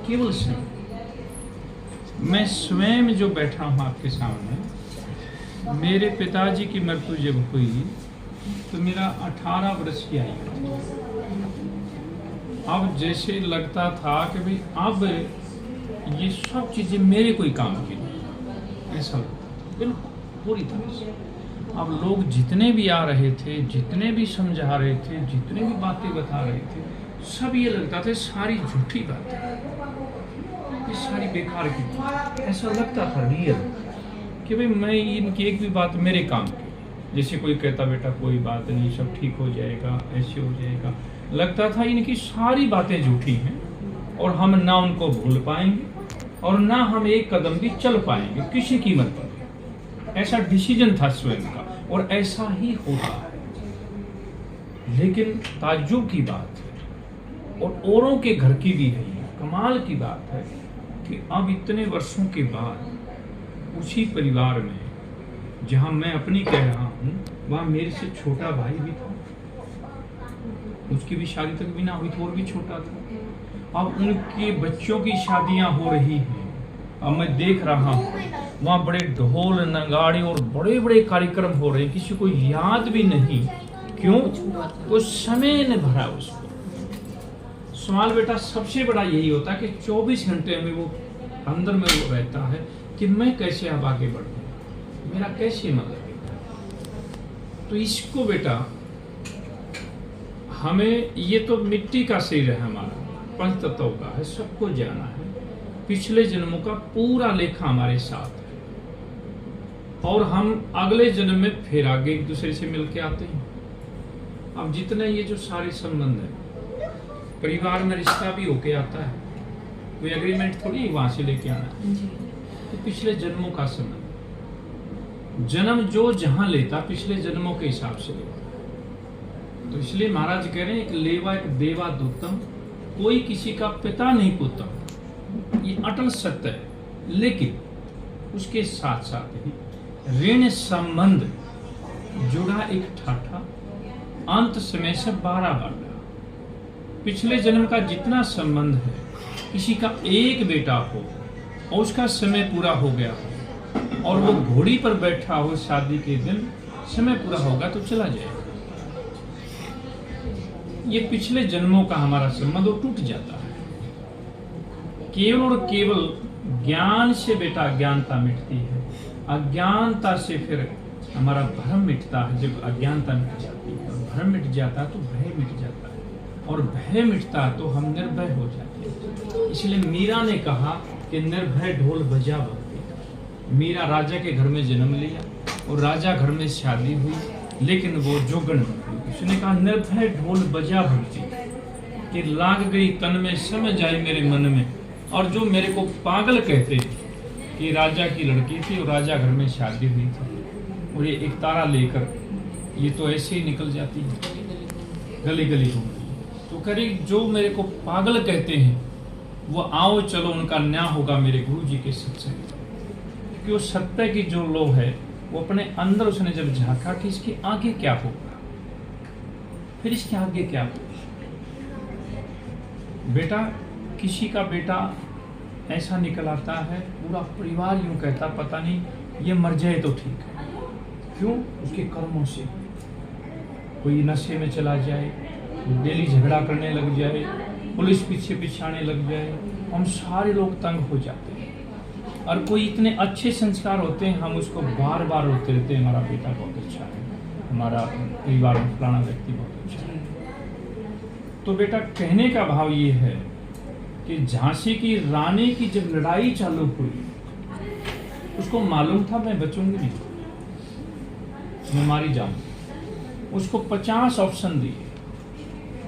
केवल स्वयं। मैं स्वयं जो बैठा हूँ आपके सामने, मेरे पिताजी की मृत्यु जब हुई तो मेरा 18 वर्ष की आयु थी। अब जैसे लगता था कि भाई अब ये सब चीजें मेरे कोई काम की नहीं, ऐसा बिल्कुल पूरी तरह से। अब लोग जितने भी आ रहे थे, जितने भी समझा रहे थे, जितने भी बातें बता रहे थे, सब ये लगता था सारी झूठी बातें, ये सारी बेकार की बात। ऐसा लगता था रियल कि भाई मैं इनकी एक भी बात मेरे काम की। जैसे कोई कहता बेटा कोई बात नहीं, सब ठीक हो जाएगा, ऐसे हो जाएगा, लगता था इनकी सारी बातें झूठी हैं और हम ना उनको भूल पाएंगे और ना हम एक कदम भी चल पाएंगे किसी कीमत पर। ऐसा डिसीजन था स्वयं का और ऐसा ही होता है। लेकिन ताज्जुब की बात है और औरों के घर की भी है, कमाल की बात है कि अब इतने वर्षों के बाद उसी परिवार में जहां मैं अपनी कह रहा हूं, वहां मेरे से छोटा भाई भी था, उसकी भी शादी तक भी ना हुई थी और भी छोटा था। अब उनके बच्चों की शादियां हो रही हैं। अब मैं देख रहा हूँ वहाँ बड़े ढोल नगाड़े और बड़े बड़े कार्यक्रम हो रहे हैं, किसी को याद भी नहीं। क्यों? वो समय ने भरा उसको। सवाल बेटा सबसे बड़ा यही होता है कि 24 घंटे में वो अंदर में वो रहता है कि मैं कैसे अब आगे बढ़ूं, मेरा कैसे मन लगेगा। तो इसको बेटा हमें, ये तो मिट्टी का शरीर है हमारा, पंच तत्व का है, सबको जाना है। पिछले जन्मों का पूरा लेखा हमारे साथ है और हम अगले जन्म में फिर आगे एक दूसरे से मिलके आते हैं। अब जितने ये जो सारे संबंध है, परिवार में रिश्ता भी होके आता है, कोई एग्रीमेंट थोड़ी वहां से लेके आना है। तो पिछले जन्मों का संबंध, जन्म जो जहां लेता पिछले जन्मों के हिसाब से लेता। तो इसलिए महाराज कह रहे हैं एक लेवा एक देवा दूतम, कोई किसी का पिता नहीं पुतम। ये अटल सत्य है। लेकिन उसके साथ साथ ही ऋण संबंध जुड़ा एक ठाठा, अंत समय से 12 बाटा। पिछले जन्म का जितना संबंध है, किसी का एक बेटा हो और उसका समय पूरा हो गया हो और वो घोड़ी पर बैठा हो, शादी के दिन समय पूरा होगा तो चला जाएगा। ये पिछले जन्मों का हमारा संबंध वो टूट जाता है। केवल और केवल ज्ञान से बेटा अज्ञानता मिटती है, अज्ञानता से फिर हमारा भ्रम मिटता है। जब अज्ञानता मिट जाती है और भ्रम मिट जाता है तो भय मिट जाता है और भय मिटता है तो हम निर्भय हो जाते हैं। इसलिए मीरा ने कहा कि निर्भय ढोल बजा भक्ति। मीरा राजा के घर में जन्म लिया और राजा घर में शादी हुई, लेकिन वो जोगन हुई। उसने कहा निर्भय ढोल बजा भक्ति, कि लाग गई तन में, समझ आई मेरे मन में। और जो मेरे को पागल कहते कि राजा की लड़की थी और राजा घर में शादी हुई थी और ये एक तारा लेकर ये तो ऐसे ही निकल जाती है, गली गली घूमती है। तो करी जो मेरे को पागल कहते हैं वो आओ चलो उनका न्याय होगा मेरे गुरु जी के सत्संग। क्योंकि वो सत्य की जो लो है वो अपने अंदर उसने जब झांका कि इसके आगे क्या होगा, फिर इसके आगे क्या होगा। बेटा किसी का बेटा ऐसा निकल आता है, पूरा परिवार यूं कहता पता नहीं ये मर जाए तो ठीक है। क्यों? उसके कर्मों से। कोई नशे में चला जाए, डेली झगड़ा करने लग जाए, पुलिस पीछे पीछे आने लग जाए, हम सारे लोग तंग हो जाते हैं। और कोई इतने अच्छे संस्कार होते हैं, हम उसको बार बार रोते रहते हैं हमारा बेटा बहुत अच्छा है, हमारा परिवार में फलाना व्यक्ति बहुत अच्छा है। तो बेटा कहने का भाव ये है कि झांसी की रानी की जब लड़ाई चालू हुई, उसको मालूम था मैं बचूंगी नहीं, मैं मारी जाऊंगी। उसको 50 ऑप्शन दिए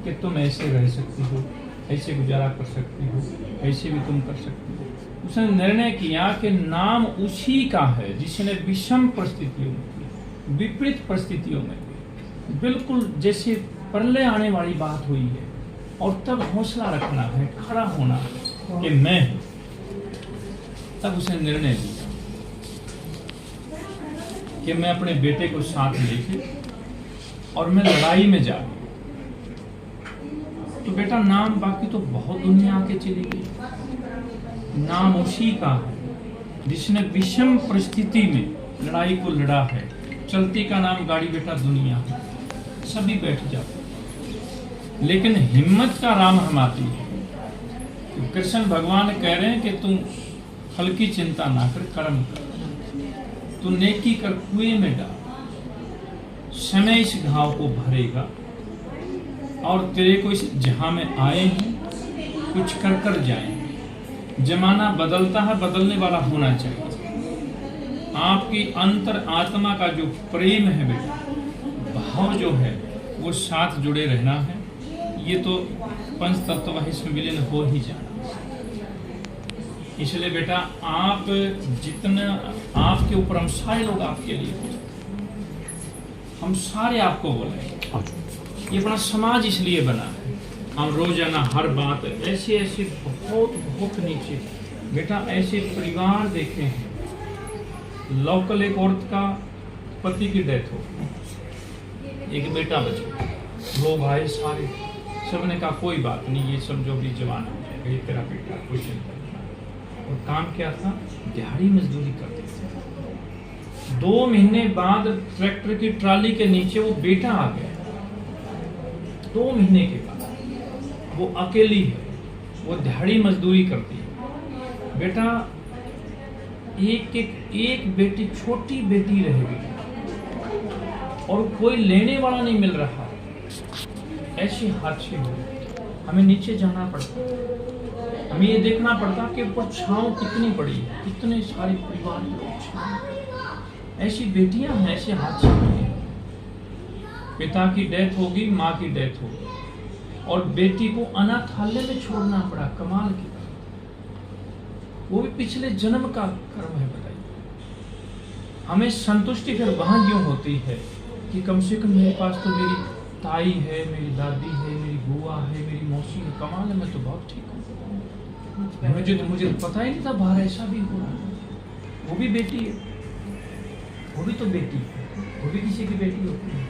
कि तुम ऐसे रह सकती हो, ऐसे गुजारा कर सकती हो, ऐसे भी तुम कर सकती हो। उसने निर्णय किया कि नाम उसी का है जिसने विषम परिस्थितियों में, विपरीत परिस्थितियों में, बिल्कुल जैसे प्रलय आने वाली बात हुई है और तब हौसला रखना है, खड़ा होना है कि मैं हूं। तब उसने निर्णय लिया कि मैं अपने बेटे को साथ लेके और मैं लड़ाई में जा रही। तो बेटा नाम बाकी तो बहुत दुनिया आके चली गई, नाम उसी का है जिसने विषम परिस्थिति में लड़ाई को लड़ा है। चलती का नाम गाड़ी बेटा दुनिया है, सभी बैठ जाते, लेकिन हिम्मत का राम हम आती है। तो कृष्ण भगवान कह रहे हैं कि तू फल की चिंता ना कर, कर्म कर, तू नेकी कर, कुएं में डाल, समय इस घाव को भरेगा और तेरे को इस जहां में आए हैं कुछ कर कर जाएंगे। जमाना बदलता है, बदलने वाला होना चाहिए। आपकी अंतर आत्मा का जो प्रेम है बेटा, भाव जो है वो साथ जुड़े रहना है। ये तो पंच तत्व है, इसमें विलीन हो ही जाना। इसलिए बेटा आप जितना आपके ऊपर, हम सारे लोग आपके लिए हो, हम सारे आपको बोले। ये बड़ा समाज इसलिए बना है, हम रोजाना हर बात ऐसे ऐसे बहुत बहुत नीचे बेटा ऐसे परिवार देखे हैं। लोकल एक औरत का पति की डेथ हो, एक बेटा बचा, लोग आए सारे, सबने कहा कोई बात नहीं, ये सब जो भी जवान हो जाएगा, ये तेरा बेटा, कोई चिंता नहीं। और काम क्या था, दिहाड़ी मजदूरी करते थे। 2 महीने बाद ट्रैक्टर की ट्राली के नीचे वो बेटा आ गया। 2 महीने के बाद वो अकेली है, वो दिहाड़ी मजदूरी करती है। बेटा एक बेटी, छोटी बेटी रह गई और कोई लेने वाला नहीं मिल रहा। ऐसे हादसे हुए, हमें नीचे जाना पड़ता, हमें ये देखना पड़ता कि ऊपर छांव कितनी बड़ी है, कितने सारे परिवार के लोग, ऐसी बेटियां हैं, ऐसे हादसे हुए। पिता की डेथ होगी, माँ की डेथ होगी और बेटी को अनाथालय में छोड़ना पड़ा। कमाल की बात, वो भी पिछले जन्म का कर्म है। बताइए हमें संतुष्टि फिर वहां क्यों होती है कि कम से कम मेरे पास तो मेरी ताई है, मेरी दादी है, मेरी बुआ है, मेरी मौसी है। कमाल है, मैं तो बहुत ठीक हूँ। मुझे तो पता ही नहीं था बाहर ऐसा भी हो रहा है। वो भी बेटी है, वो भी तो बेटी है, वो भी किसी की बेटी होती है।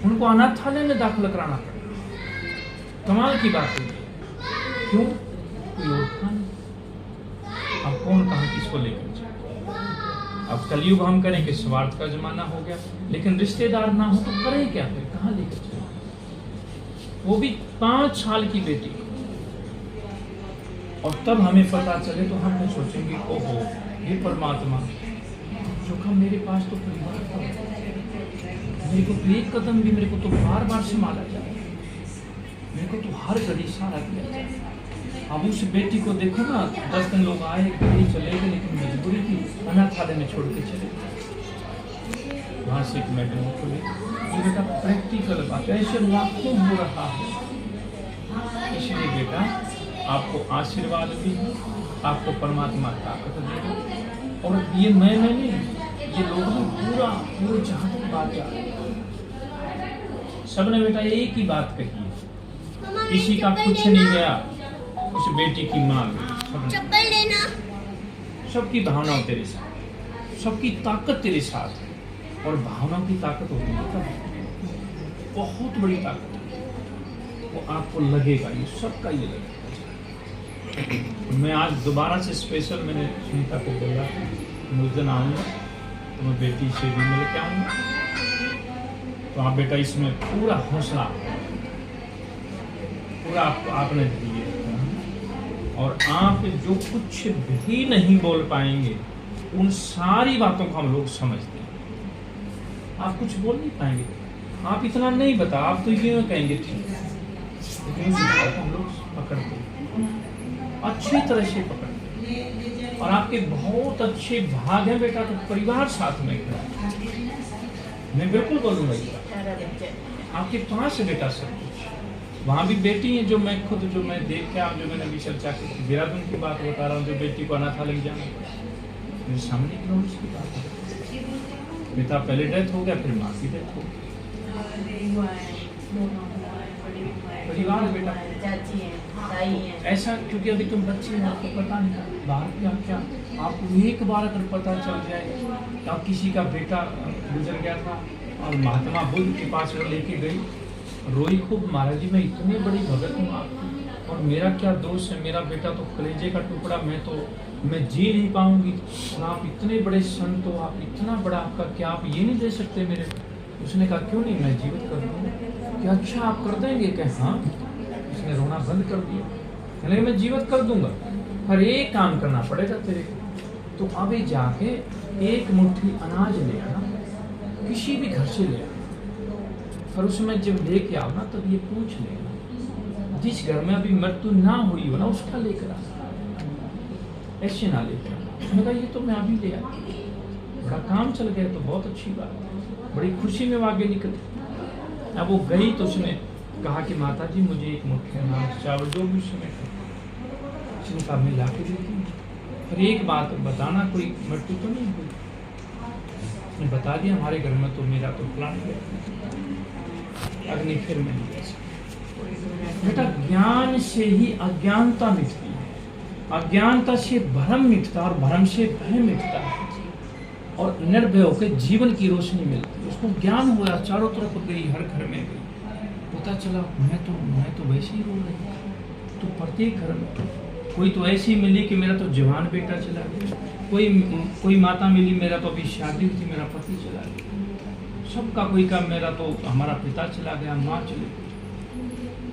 उनको अनाथालय में दाखिल कराना पड़ा। कमाल की बात है। क्यों? कोई और था नहीं। अब कौन कहाँ किसको लेकर जाए? अब कलयुग हम करें कि स्वार्थ का जमाना हो गया, लेकिन रिश्तेदार ना हो तो करें क्या फिर? कहाँ लेकर जाए? वो भी 5 साल की बेटी। और तब हमें पता चले तो हम सोचेंगे ओहो ये परमात्मा, जो कहा मेरे पास तो परिवार था, मेरे को तो एक कदम भी, मेरे को तो बार बार संभाला जाए, मेरे को तो हर घड़ी सहारा दिया जाए। अब उस बेटी को देखो ना, 10 दिन लोग आए, कहीं चले गए, लेकिन मजबूरी थी, अनाथालय में छोड़ के चले गए। वहाँ से एक मैडम खुले, ये बेटा प्रैक्टिकल बात है, ऐसे लाखों हो रहा है। इसलिए बेटा आपको आशीर्वाद भी है, आपको परमात्मा ताकत देगा। और ये मैं नहीं, ये लोगों पूरा जहाँ तक बात जा रही है, सबने बेटा एक ही बात कही है, किसी का कुछ नहीं गया, उस बेटी की माँ चप्पल लेना, सबकी भावनाओं तेरे साथ, सबकी ताकत तेरे साथ है। और भावनाओं की ताकत होती है बहुत बड़ी ताकत है, वो आपको लगेगा, ये सबका ये लगेगा। मैं आज दोबारा से स्पेशल मैंने सुनीता को बोला उस दिन आऊँगा तो मैं बेटी से भी मिल के आऊँगा। तो आप बेटा इसमें पूरा हौसला पूरा आपने दिए, और आप जो कुछ भी नहीं बोल पाएंगे उन सारी बातों को हम लोग समझते हैं। आप कुछ बोल नहीं पाएंगे, आप इतना नहीं बता, आप तो ये कहेंगे ठीक है, लेकिन हम लोग पकड़ते अच्छी तरह से पकड़ते। और आपके बहुत अच्छे भाग हैं बेटा, तो परिवार साथ में खड़ा है। मैं बिल्कुल बोलूँगा आपके पास है बेटा सब कुछ। वहाँ भी बेटी है जो मैं खुद जो मैं देख के जो मैंने अभी चर्चा की, देहरादून की बात बता रहा हूँ, जो बेटी को अनाथालय जाना पड़ा, मेरे सामने की नोटिस की बात है। पिता पहले डेथ हो गया, फिर माँ की डेथ हो गई। परिवार बेटा ऐसा, क्योंकि अभी तुम बच्चे हैं, आपको पता नहीं बाहर क्या क्या, आपको एक बार अगर पता चल जाए कि आप किसी का बेटा गुजर गया था और महात्मा बुद्ध के पास वो लेके गई, रोई खूब, महाराज जी मैं इतनी बड़ी भगत हूँ आपकी, और मेरा क्या दोष है, मेरा बेटा तो कलेजे का टुकड़ा, मैं जी नहीं पाऊंगी, और आप इतने बड़े संत हो, आप इतना बड़ा, आपका क्या आप ये नहीं दे सकते मेरे? उसने कहा क्यों नहीं, मैं जीवित कर दूंगा। क्या अच्छा आप कर देंगे? क्या हाँ। उसने रोना बंद कर दिया, कहने मैं जीवित कर दूंगा, पर एक काम करना पड़ेगा तेरे को, तो अभी जाके एक मुट्ठी अनाज ले आना, किसी भी घर से ले आना, और उसमें जब लेके आओ ना तब ये पूछ लेना, जिस घर में अभी मृत्यु ना हुई हो ना उसका लेकर आना, ऐसे ना लेकर आना। उसने कहा ये तो मैं अभी ले आया, बड़ा काम चल गया तो बहुत अच्छी बात, बड़ी खुशी में वो आगे निकली। अब वो गई तो उसने कहा कि माता जी मुझे एक मुट्ठी अनाज चावल जो भी उसमें उसने कहा मैं ला के देती हूँ, पर एक बात बताना, कोई मृत्यु तो नहीं हुई? उसने बता दिया हमारे घर में तो मेरा तो प्लान है, अग्नि फिर में बेटा ज्ञान से ही अज्ञानता मिटती है, अज्ञानता से भ्रम मिटता और भ्रम से भय मिटता है, और निर्भय होकर जीवन की रोशनी मिलती है। उसको ज्ञान हुआ, चारों तरफ गई, हर घर में गई, पता चला मैं तो वैसे ही रो रही। तो प्रत्येक घर में कोई तो ऐसी मिली कि मेरा तो जवान बेटा चला गया, कोई माता मिली मेरा तो अभी शादी हुई थी, मेरा पति चला गया, सबका कोई का मेरा तो हमारा पिता चला गया, माँ चली गई।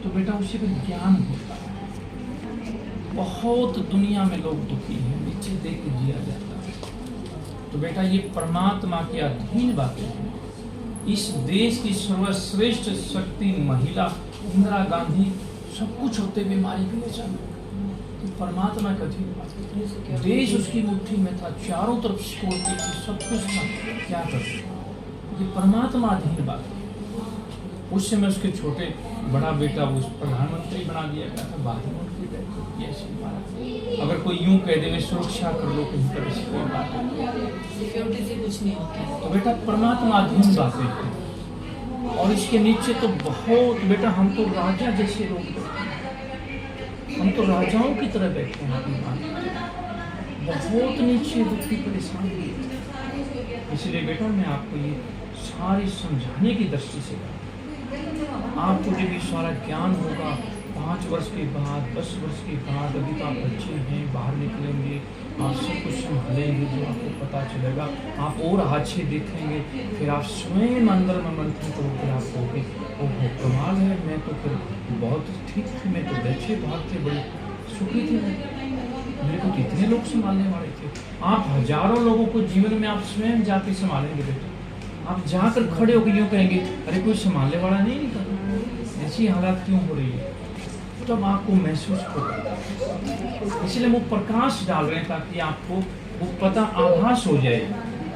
तो बेटा उससे भी ज्ञान होता है। बहुत दुनिया में लोग दुखी हैं, नीचे देख के जिया जाता है। तो बेटा ये परमात्मा के अधीन बातें हैं। इस देश की सर्वश्रेष्ठ शक्ति महिला इंदिरा गांधी सब कुछ होते हुए मारी गई अचानक, तो परमात्मा का अधीन बात। देश उसकी मुट्ठी में था, चारों तरफ सिक्योरिटी थी, सब कुछ था, क्या कर ये परमात्मा अधीन बात। उस समय उसके छोटे बड़ा बेटा वो प्रधानमंत्री बना दिया गया था, बाद में उनकी डेथ हो गई। ऐसी बात अगर कोई यूं कह दे सुरक्षा कर लो कहीं पर, ऐसी कोई बात सिक्योरिटी से कुछ नहीं होता। तो बेटा परमात्मा अधीन बातें हैं। और इसके नीचे तो बहुत बेटा हम तो राजा जैसे लोग बैठे हैं, हम तो राजाओं की तरह बैठे हैं अपनी बात, बहुत नीचे दुखी परेशान हुए। इसलिए बेटा मैं आपको ये सारी समझाने की दृष्टि से आपको जब ये सारा ज्ञान होगा 5 वर्ष के बाद, 10 वर्ष के बाद, अभी तो आप बच्चे हैं, बाहर निकलेंगे, आप सब कुछ संभालेंगे, जो आपको पता चलेगा, आप और अच्छे देखेंगे, फिर आप स्वयं अंदर में मंथन करो, फिर आप कहोगे ओहो कमाल है, मैं तो फिर बहुत ठीक थी, मैं तो बच्चे बहुत थे, बड़े सुखी थी, मेरे को कितने लोग संभालने वाले थे। आप हजारों लोगों को जीवन में आप स्वयं जाके संभालेंगे बेटा, आप जाकर खड़े होकर यूँ कहेंगे अरे कोई संभालने वाला नहीं निकला, ऐसी हालात क्यों हो रही है, तब आपको महसूस होगा। इसलिए वो प्रकाश डाल रहे हैं ताकि आपको वो पता आभास हो जाए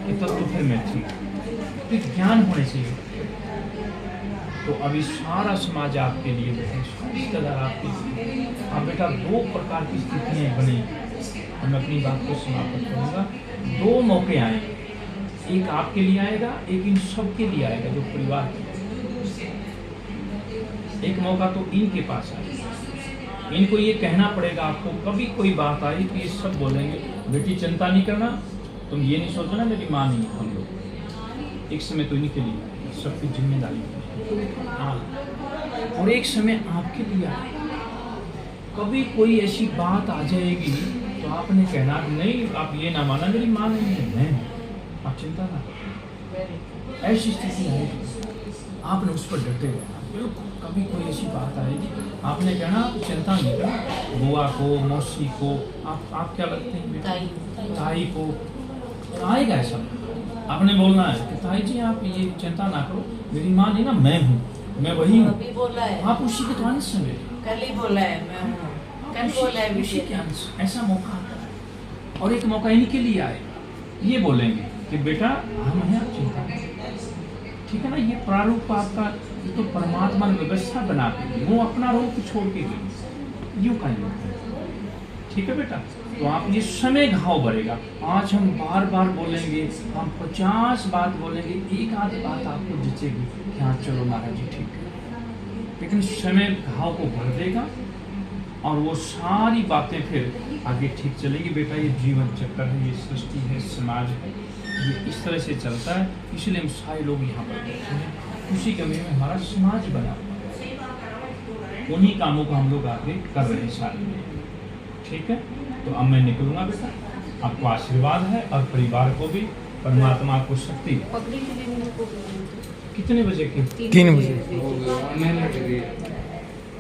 कि तब तो फिर मैं ठीक, तो ज्ञान होने चाहिए। तो अभी सारा समाज आपके लिए रिश्तेदार आपके लिए, आप बेटा 2 प्रकार की स्थितियाँ बनी, मैं अपनी बात को समाप्त करूँगा। 2 मौके आए, एक आपके लिए आएगा, एक इन सब के लिए आएगा जो परिवार के। एक मौका तो इनके पास आएगा, इनको ये कहना पड़ेगा आपको, कभी कोई बात आई तो ये सब बोलेंगे बेटी चिंता नहीं करना, तुम ये नहीं सोचना मेरी माँ नहीं हम लोग। एक समय तो इनके लिए सबकी जिम्मेदारी हाँ, और एक समय आपके लिए आएगा। कभी कोई ऐसी बात आ जाएगी तो आपने कहना नहीं, आप ये ना माना मेरी माँ नहीं है, मैं, आप चिंता ना करें। ऐसी स्थिति आएगी, आपने उस पर डटे रहना। बिल्कुल कभी कोई ऐसी बात आएगी, आपने कहना चिंता नहीं करना, बुआ को, मौसी को, आप क्या लगते हैं बेटा, ताई को, आएगा ऐसा। आपने बोलना है कि ताई जी आप ये चिंता ना करो, मेरी माँ नहीं ना, मैं हूँ, मैं वही हूँ। आप उसी के तो अंश में कल ही बोला है मैं हूँ, कल बोला है उसी के अंश। ऐसा मौका आता है। और एक मौका इनके लिए आए, ये बोलेंगे कि बेटा हम हैं, आप चिंता नहीं, ठीक है ना। ये प्रारूप आपका तो परमात्मा ने व्यवस्था बना के, वो अपना रूप छोड़ के गई, यूँ कहेंगे, ठीक है बेटा। तो आप ये समय घाव बढ़ेगा। आज हम बार बार बोलेंगे, हम 50 बात बोलेंगे, एक आध बात आपको जचेगी कि हाँ चलो महाराज जी ठीक है, लेकिन समय घाव को भर देगा और वो सारी बातें फिर आगे ठीक चलेगी। बेटा ये जीवन चक्कर है, ये सृष्टि है, समाज है, ये इस तरह से चलता है। इसलिए हम सारे लोग यहाँ पर बैठे हैं, खुशी कमी में हमारा समाज बना। उन्हीं कामों को हम लोग आगे कर रहे हैं साल में। ठीक है, तो अब मैं निकलूंगा बेटा, आपको आशीर्वाद है और परिवार को भी परमात्मा आपको शक्ति है। कितने बजे की? 3 बजे।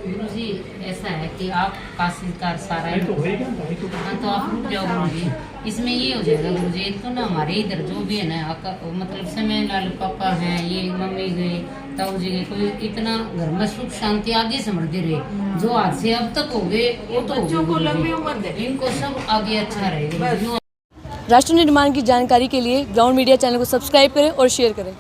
गुरुजी ऐसा है कि आप काशिकार सारा नहीं तो होएगा, नहीं तो हाँ तो आप रुक जाओ गुरुजी। इसमें ये हो जाएगा गुरुजी, एक तो ना हमारे इधर जो भी है ना मतलब समय लाल पापा हैं, ये मम्मी गए, ताऊ जी गए, कोई इतना घर में सुख शांति आगे समृद्धि रहे। जो आज से अब तक हो गए वो तो बच्चों को लंबी उम्र दे, इनको सब आगे अच्छा रहेगा। राष्ट्र निर्माण की जानकारी के लिए ग्राउंड मीडिया चैनल को सब्सक्राइब करें और शेयर करें।